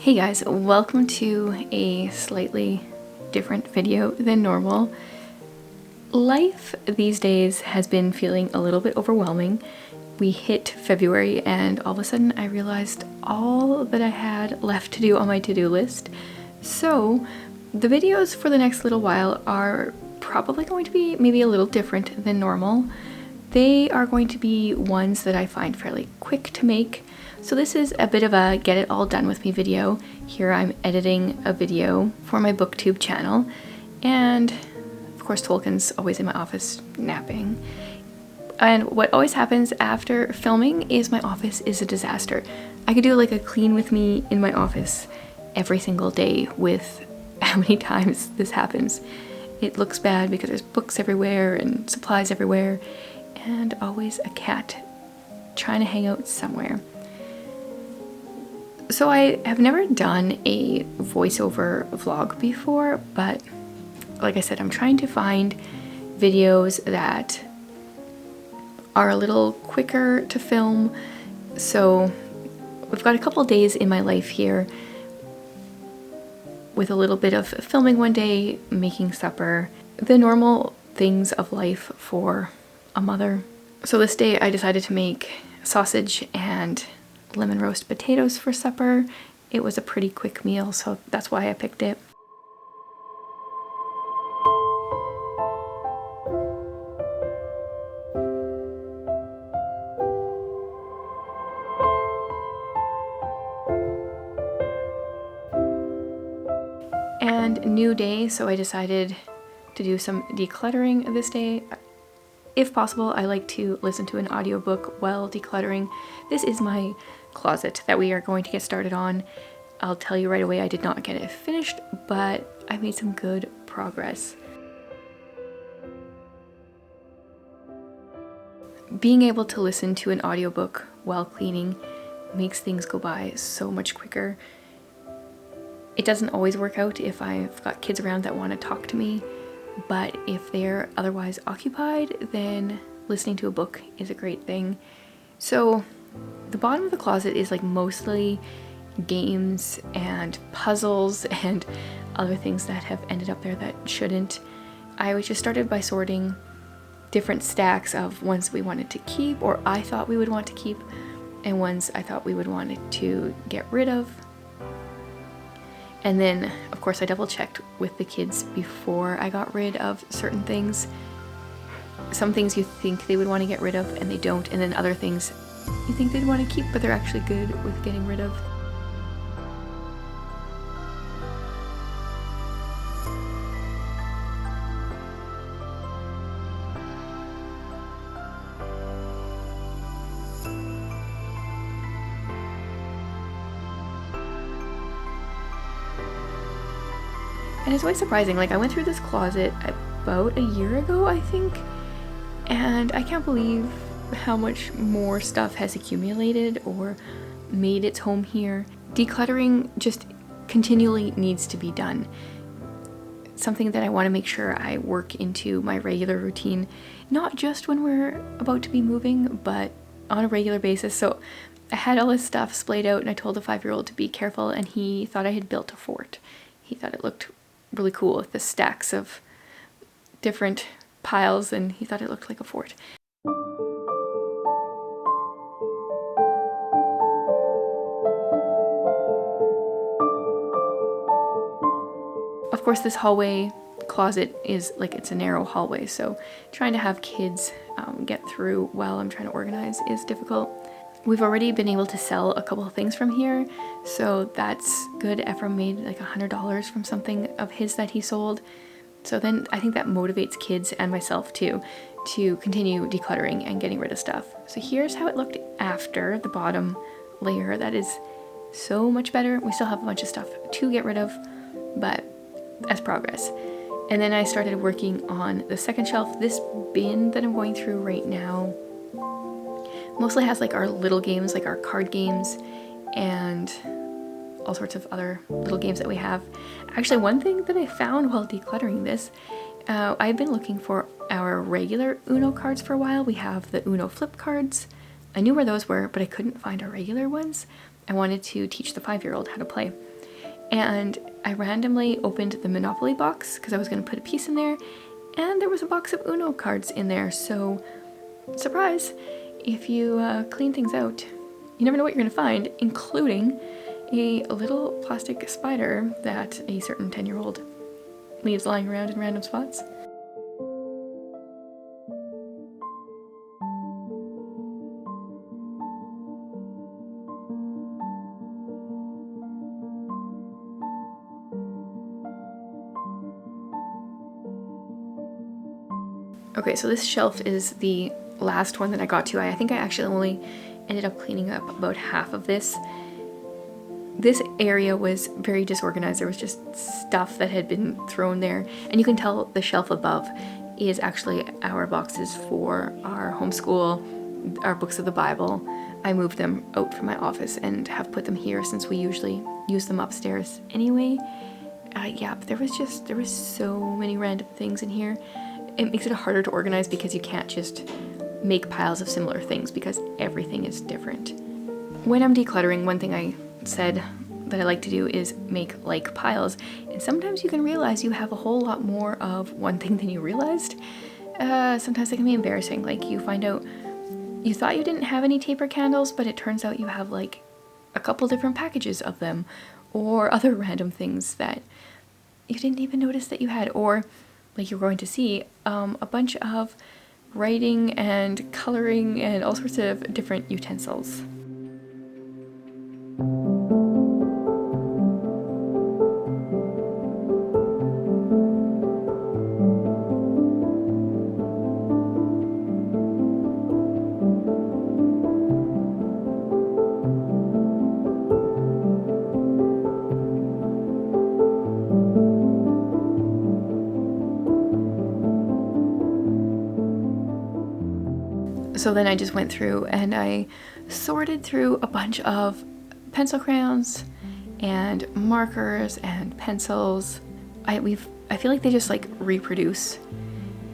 Hey guys, welcome to a slightly different video than normal. Life these days has been feeling a little bit overwhelming. We hit February and all of a sudden I realized all that I had left to do on my to-do list. So the videos for the next little while are probably going to be maybe a little different than normal. They are going to be ones that I find fairly quick to make. So this is a bit of a get it all done with me video. Here I'm editing a video for my booktube channel, and of course Tolkien's always in my office napping. And what always happens after filming is my office is a disaster. I could do like a clean with me in my office every single day with how many times this happens. It looks bad because there's books everywhere and supplies everywhere, and always a cat trying to hang out somewhere. So I have never done a voiceover vlog before, but like I said, I'm trying to find videos that are a little quicker to film. So we've got a couple days in my life here with a little bit of filming one day, making supper, the normal things of life for a mother. So this day I decided to make sausage and lemon roast potatoes for supper. It was a pretty quick meal, so that's why I picked it. And new day, so I decided to do some decluttering this day. If possible, I like to listen to an audiobook while decluttering. This is my closet that we are going to get started on. I'll tell you right away, I did not get it finished, but I made some good progress. Being able to listen to an audiobook while cleaning makes things go by so much quicker. It doesn't always work out if I've got kids around that want to talk to me, but if they're otherwise occupied, then listening to a book is a great thing. So the bottom of the closet is like mostly games and puzzles and other things that have ended up there that shouldn't. I just started by sorting different stacks of ones we wanted to keep, or I thought we would want to keep, and ones I thought we would want to get rid of. And then, of course, I double checked with the kids before I got rid of certain things. Some things you think they would want to get rid of and they don't, and then other things you think they'd want to keep but they're actually good with getting rid of. And it's always surprising, like I went through this closet about a year ago, I think, and I can't believe how much more stuff has accumulated or made its home here. Decluttering just continually needs to be done. It's something that I want to make sure I work into my regular routine, not just when we're about to be moving, but on a regular basis. So I had all this stuff splayed out and I told the 5-year-old to be careful, and he thought I had built a fort. He thought it looked really cool with the stacks of different piles, and he thought it looked like a fort. Of course, this hallway closet is like, it's a narrow hallway, so trying to have kids get through while I'm trying to organize is difficult. We've already been able to sell a couple of things from here, so that's good. Ephraim made like $100 from something of his that he sold. So then I think that motivates kids and myself too to continue decluttering and getting rid of stuff. So here's how it looked after the bottom layer. That is so much better. We still have a bunch of stuff to get rid of, but as progress. And then I started working on the second shelf. This bin that I'm going through right now mostly has like our little games, like our card games and all sorts of other little games that we have. Actually, one thing that I found while decluttering this, I've been looking for our regular Uno cards for a while. We have the Uno flip cards. I knew where those were, but I couldn't find our regular ones. I wanted to teach the 5-year-old how to play. and I randomly opened the Monopoly box because I was going to put a piece in there, and there was a box of Uno cards in there. So, surprise, if you clean things out, you never know what you're going to find, including a little plastic spider that a certain 10-year-old leaves lying around in random spots. Okay, so this shelf is the last one that I got to. I think I actually only ended up cleaning up about half of this. This area was very disorganized. There was just stuff that had been thrown there. And you can tell the shelf above is actually our boxes for our homeschool, our books of the Bible. I moved them out from my office and have put them here since we usually use them upstairs anyway. Yeah, but there was so many random things in here. It makes it harder to organize because you can't just make piles of similar things because everything is different. When I'm decluttering, one thing I said that I like to do is make like piles, and sometimes you can realize you have a whole lot more of one thing than you realized. Sometimes it can be embarrassing. Like you find out you thought you didn't have any taper candles, but it turns out you have like a couple different packages of them, or other random things that you didn't even notice that you had, or like you're going to see a bunch of writing and coloring and all sorts of different utensils. So then I just went through and I sorted through a bunch of pencil crayons and markers and pencils. I feel like they just like reproduce,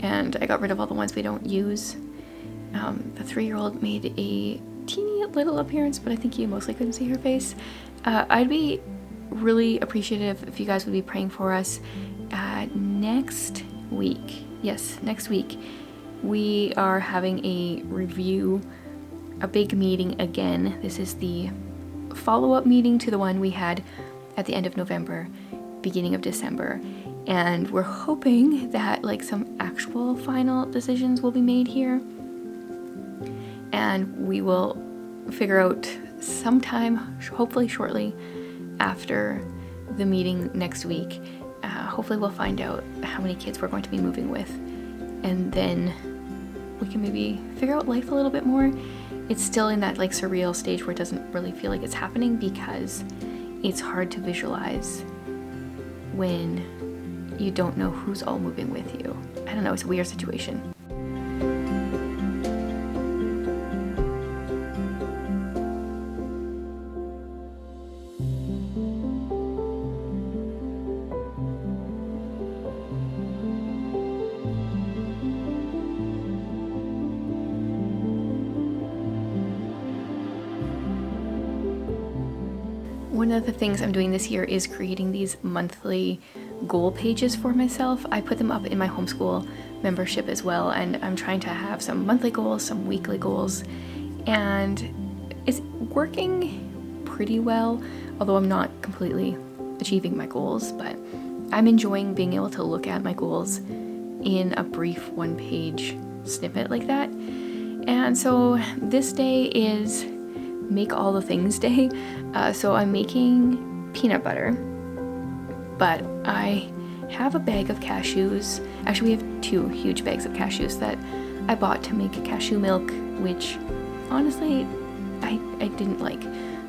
and I got rid of all the ones we don't use. The 3-year-old made a teeny little appearance, but I think you mostly couldn't see her face. I'd be really appreciative if you guys would be praying for us. Next week, we are having a review, a big meeting again. This is the follow-up meeting to the one we had at the end of November, beginning of December. And we're hoping that like some actual final decisions will be made here. And we will figure out sometime, hopefully shortly after the meeting next week. Hopefully we'll find out how many kids we're going to be moving with. And then we can maybe figure out life a little bit more. It's still in that like surreal stage where it doesn't really feel like it's happening because it's hard to visualize when you don't know who's all moving with you. I don't know, it's a weird situation. One of the things I'm doing this year is creating these monthly goal pages for myself. I put them up in my homeschool membership as well, and I'm trying to have some monthly goals, some weekly goals, and it's working pretty well, although I'm not completely achieving my goals, but I'm enjoying being able to look at my goals in a brief one-page snippet like that. And so this day is Make All the Things Day. So I'm making peanut butter, but I have a bag of cashews. Actually, we have 2 huge bags of cashews that I bought to make cashew milk, which honestly I didn't like.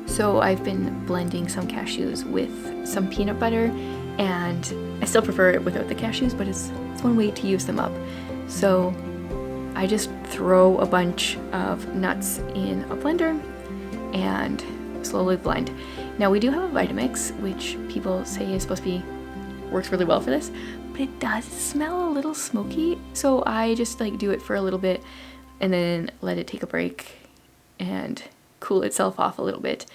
So I've been blending some cashews with some peanut butter, and I still prefer it without the cashews, but it's one way to use them up. So I just throw a bunch of nuts in a blender and slowly blend. Now we do have a Vitamix, which people say is supposed to be works really well for this, but it does smell a little smoky. So I just like do it for a little bit and then let it take a break and cool itself off a little bit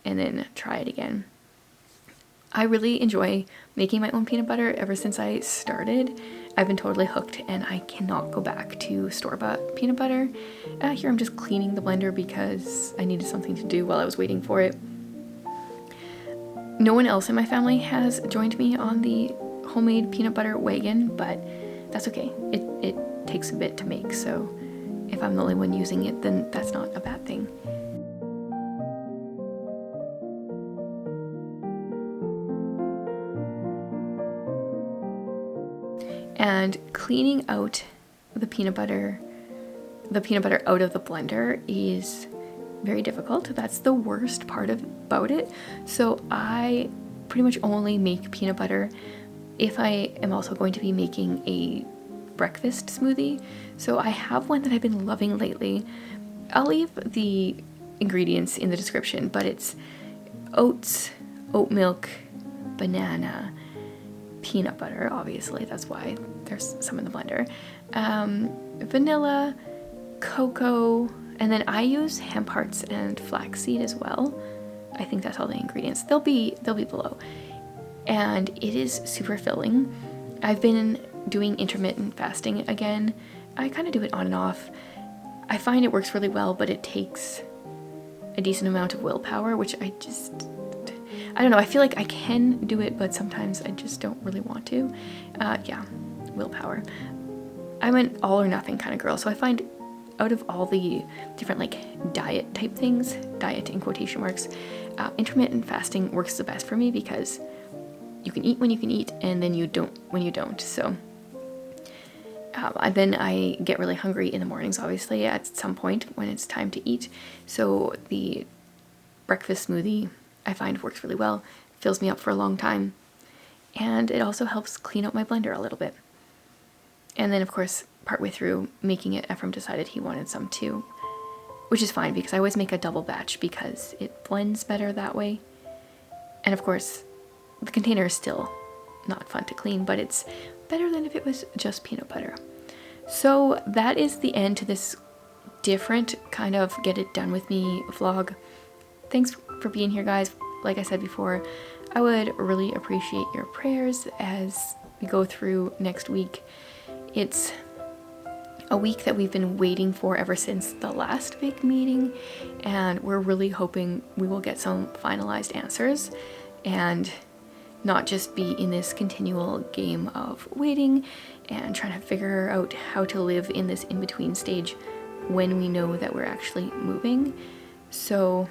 and then try it again. I really enjoy making my own peanut butter. Ever since I started, I've been totally hooked and I cannot go back to store-bought peanut butter. Here I'm just cleaning the blender because I needed something to do while I was waiting for it. No one else in my family has joined me on the homemade peanut butter wagon, but that's okay. It takes a bit to make, so if I'm the only one using it, then that's not a bad thing. And cleaning out the peanut butter out of the blender is very difficult. That's the worst part about it. So I pretty much only make peanut butter if I am also going to be making a breakfast smoothie. So I have one that I've been loving lately. I'll leave the ingredients in the description, but it's oats, oat milk, banana, peanut butter, obviously, that's why there's some in the blender, vanilla, cocoa, and then I use hemp hearts and flaxseed as well. I think that's all the ingredients. They'll be below. And it is super filling. I've been doing intermittent fasting again. I kind of do it on and off. I find it works really well, but it takes a decent amount of willpower, which I don't know, I feel like I can do it, but sometimes I just don't really want to. Yeah, willpower. I'm an all or nothing kind of girl, so I find out of all the different like diet type things, diet in quotation marks, intermittent fasting works the best for me because you can eat when you can eat and then you don't when you don't. So then I get really hungry in the mornings, obviously, at some point when it's time to eat. So the breakfast smoothie I find works really well, fills me up for a long time, and it also helps clean out my blender a little bit. And then of course, partway through making it, Ephraim decided he wanted some too, which is fine because I always make a double batch because it blends better that way. And of course, the container is still not fun to clean, but it's better than if it was just peanut butter. So that is the end to this different kind of get it done with me vlog. Thanks for being here, guys. Like I said before, I would really appreciate your prayers as we go through next week. It's a week that we've been waiting for ever since the last big meeting, and we're really hoping we will get some finalized answers and not just be in this continual game of waiting and trying to figure out how to live in this in-between stage when we know that we're actually moving. So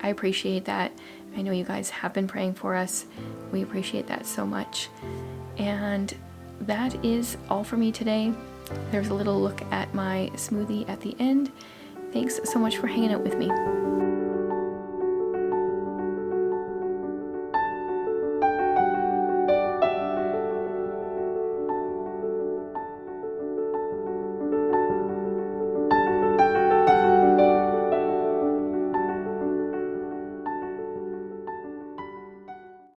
I appreciate that. I know you guys have been praying for us. We appreciate that so much. And that is all for me today. There's a little look at my smoothie at the end. Thanks so much for hanging out with me.